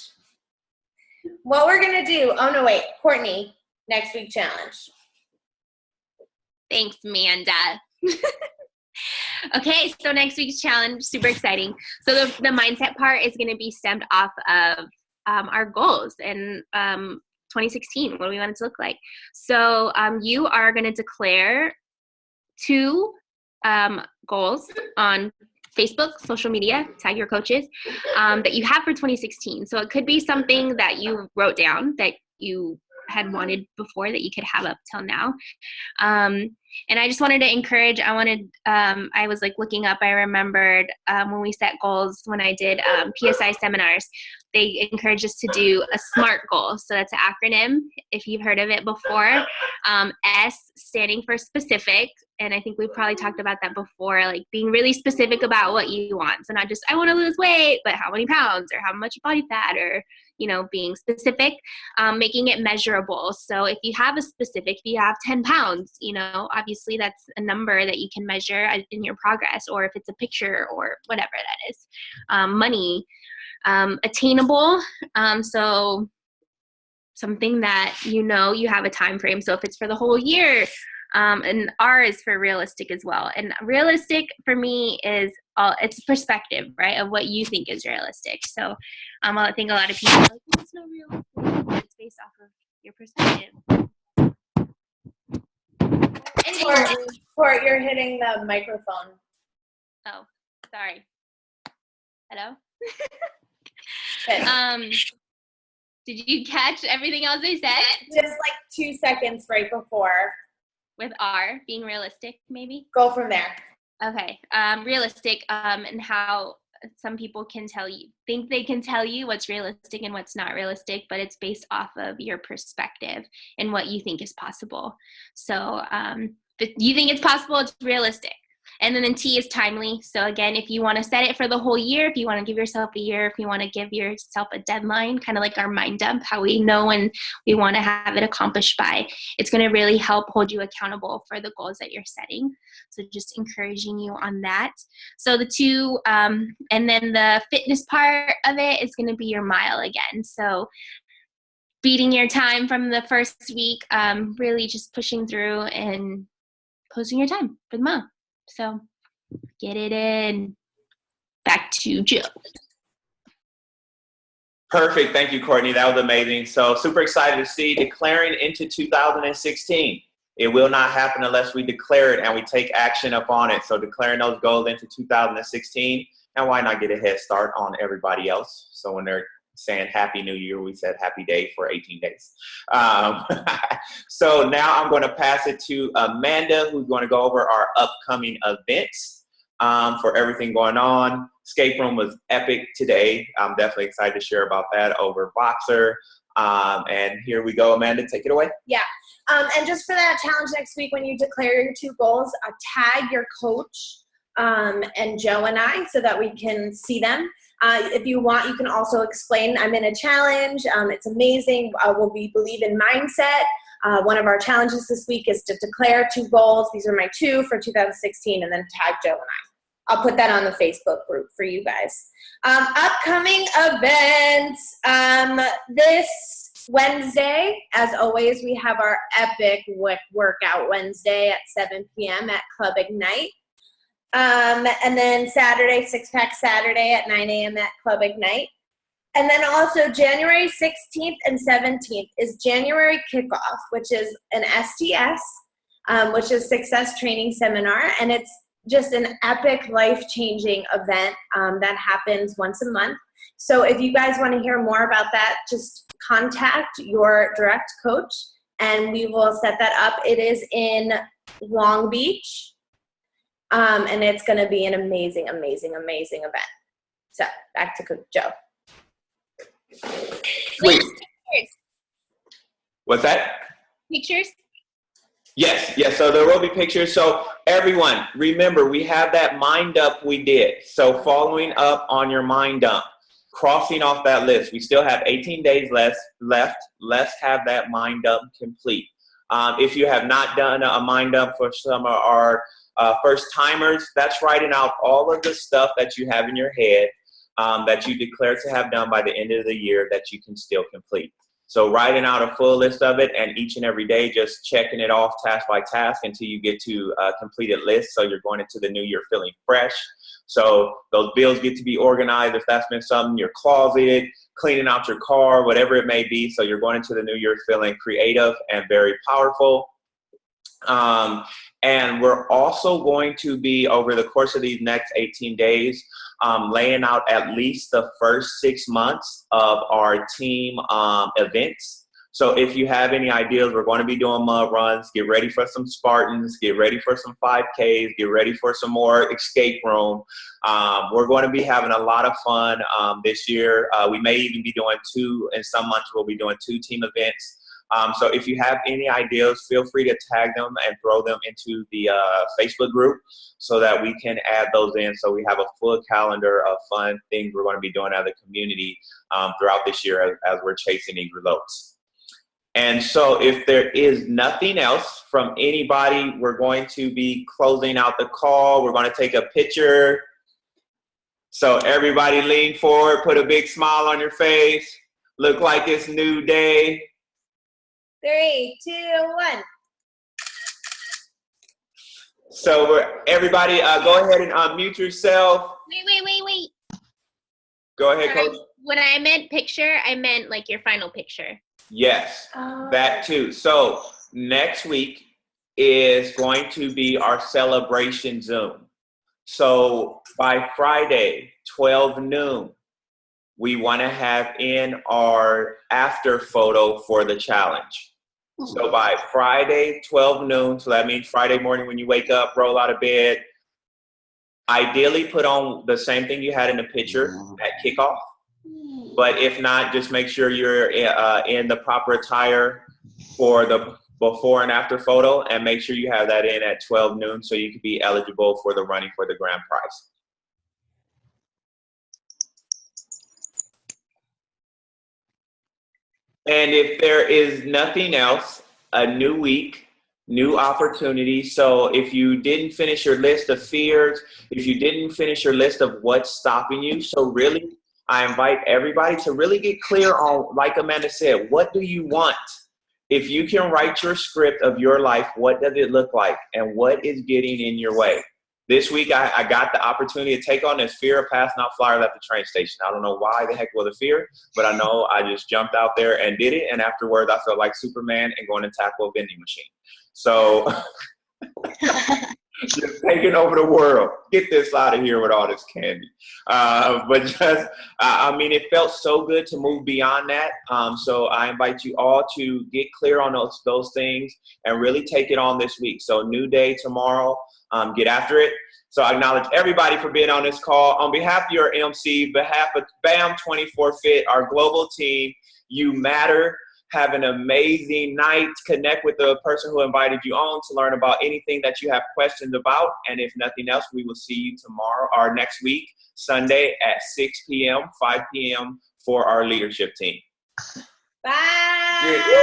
[SPEAKER 7] What we're gonna do, oh no, wait, Courtney. Next week challenge.
[SPEAKER 4] Thanks, Amanda. Okay, so next week's challenge, super exciting. So the mindset part is going to be stemmed off of our goals and 2016, what do we want it to look like. So you are going to declare 2 goals on Facebook, social media, tag your coaches, that you have for 2016. So it could be something that you wrote down that you had wanted before that you could have up till now. And I just wanted to encourage, I was like looking up, I remembered when we set goals, when I did PSI seminars, they encouraged us to do a SMART goal. So that's an acronym, if you've heard of it before. S standing for specific. And I think we've probably talked about that before, like being really specific about what you want. So not just, I want to lose weight, but how many pounds or how much body fat, or, being specific, making it measurable. So if you have a specific, if you have 10 pounds, obviously that's a number that you can measure in your progress, or if it's a picture or whatever that is. Money, attainable. So something that you have a time frame. So if it's for the whole year, and R is for realistic as well. And realistic for me is it's perspective, right, of what you think is realistic. So I think a lot of people are like, well, it's not realistic, but it's based off of your perspective.
[SPEAKER 7] Court, you're hitting the microphone.
[SPEAKER 4] Oh, sorry. Hello?
[SPEAKER 7] Okay.
[SPEAKER 4] Did you catch everything else I said?
[SPEAKER 7] Just like 2 seconds right before.
[SPEAKER 4] With R, being realistic, maybe?
[SPEAKER 7] Go from there.
[SPEAKER 4] Okay. Realistic, and how some people think they can tell you what's realistic and what's not realistic, but it's based off of your perspective and what you think is possible. So if you think it's possible, it's realistic. And then the T is timely. So again, if you want to set it for the whole year, if you want to give yourself a year, if you want to give yourself a deadline, kind of like our mind dump, how we know when we want to have it accomplished by, it's going to really help hold you accountable for the goals that you're setting. So just encouraging you on that. So the 2, and then the fitness part of it is going to be your mile again. So beating your time from the first week, really just pushing through and posting your time for the mile. So get it in. Back to Joe.
[SPEAKER 6] Perfect. Thank you, Courtney. That was amazing. So super excited to see declaring into 2016. It will not happen unless we declare it and we take action upon it. So declaring those goals into 2016, and why not get a head start on everybody else? So when they're saying Happy New Year, we said Happy Day for 18 days. So now I'm going to pass it to Amanda, who's going to go over our upcoming events for everything going on. Escape Room was epic today. I'm definitely excited to share about that over Boxer. And here we go, Amanda, take it away.
[SPEAKER 7] Yeah. And just for that challenge next week, when you declare your 2 goals, tag your coach and Joe and I so that we can see them. If you want, you can also explain, I'm in a challenge. It's amazing. We believe in mindset. One of our challenges this week is to declare 2 goals. These are my 2 for 2016, and then tag Joe and I. I'll put that on the Facebook group for you guys. Upcoming events. This Wednesday, as always, we have our epic workout Wednesday at 7 p.m. at Club Ignite. And then Saturday, 6-Pack Saturday at 9 a.m. at Club Ignite. And then also January 16th and 17th is January Kickoff, which is an STS, which is Success Training Seminar. And it's just an epic, life-changing event that happens once a month. So if you guys want to hear more about that, just contact your direct coach and we will set that up. It is in Long Beach. And it's going to be an amazing, amazing, amazing event. So back to Joe.
[SPEAKER 6] Sweet. What's that?
[SPEAKER 4] Pictures?
[SPEAKER 6] Yes. So there will be pictures. So everyone, remember, we have that mind dump we did. So following up on your mind dump, crossing off that list. We still have 18 days left. Let's have that mind dump complete. If you have not done a mind dump for some of our first timers, that's writing out all of the stuff that you have in your head that you declare to have done by the end of the year that you can still complete. So writing out a full list of it, and each and every day just checking it off task by task until you get to a completed list. So you're going into the new year feeling fresh. So those bills get to be organized if that's been something, your closet, cleaning out your car, whatever it may be. So you're going into the new year feeling creative and very powerful. And we're also going to be, over the course of these next 18 days, laying out at least the first 6 months of our team events. So if you have any ideas, we're going to be doing mud runs. Get ready for some Spartans. Get ready for some 5Ks. Get ready for some more escape room. We're going to be having a lot of fun this year. We may even be doing 2, in some months we'll be doing 2 team events. So if you have any ideas, feel free to tag them and throw them into the Facebook group so that we can add those in, so we have a full calendar of fun things we're going to be doing as a community throughout this year as we're chasing these results. And so if there is nothing else from anybody, we're going to be closing out the call. We're going to take a picture. So everybody lean forward, put a big smile on your face, look like it's new day.
[SPEAKER 7] 3, 2, 1.
[SPEAKER 6] So everybody, go ahead and unmute yourself.
[SPEAKER 4] Wait.
[SPEAKER 6] Go ahead,
[SPEAKER 4] Sorry.
[SPEAKER 6] Coach.
[SPEAKER 4] When I meant picture, I meant like your final picture.
[SPEAKER 6] Yes, that too. So next week is going to be our celebration Zoom. So by Friday, 12 noon, we want to have in our after photo for the challenge. So by Friday, 12 noon, so that means Friday morning when you wake up, roll out of bed, ideally put on the same thing you had in the picture at kickoff. But if not, just make sure you're in the proper attire for the before and after photo, and make sure you have that in at 12 noon so you can be eligible for the running for the grand prize. And if there is nothing else, a new week, new opportunities. So if you didn't finish your list of fears, if you didn't finish your list of what's stopping you, so really, I invite everybody to really get clear on, like Amanda said, what do you want? If you can write your script of your life, what does it look like? And what is getting in your way? This week, I got the opportunity to take on this fear of passing out flyers at the train station. I don't know why the heck was a fear, but I know I just jumped out there and did it. And afterwards, I felt like Superman and going to tackle a vending machine. So just taking over the world. Get this out of here with all this candy. But just, I mean, it felt so good to move beyond that. So I invite you all to get clear on those things and really take it on this week. So new day tomorrow. Get after it. So I acknowledge everybody for being on this call. On behalf of your MC, behalf of BAM 24 Fit, our global team, you matter. Have an amazing night. Connect with the person who invited you on to learn about anything that you have questions about. And if nothing else, we will see you tomorrow or next week, Sunday at 6 p.m., 5 p.m. for our leadership team.
[SPEAKER 7] Bye.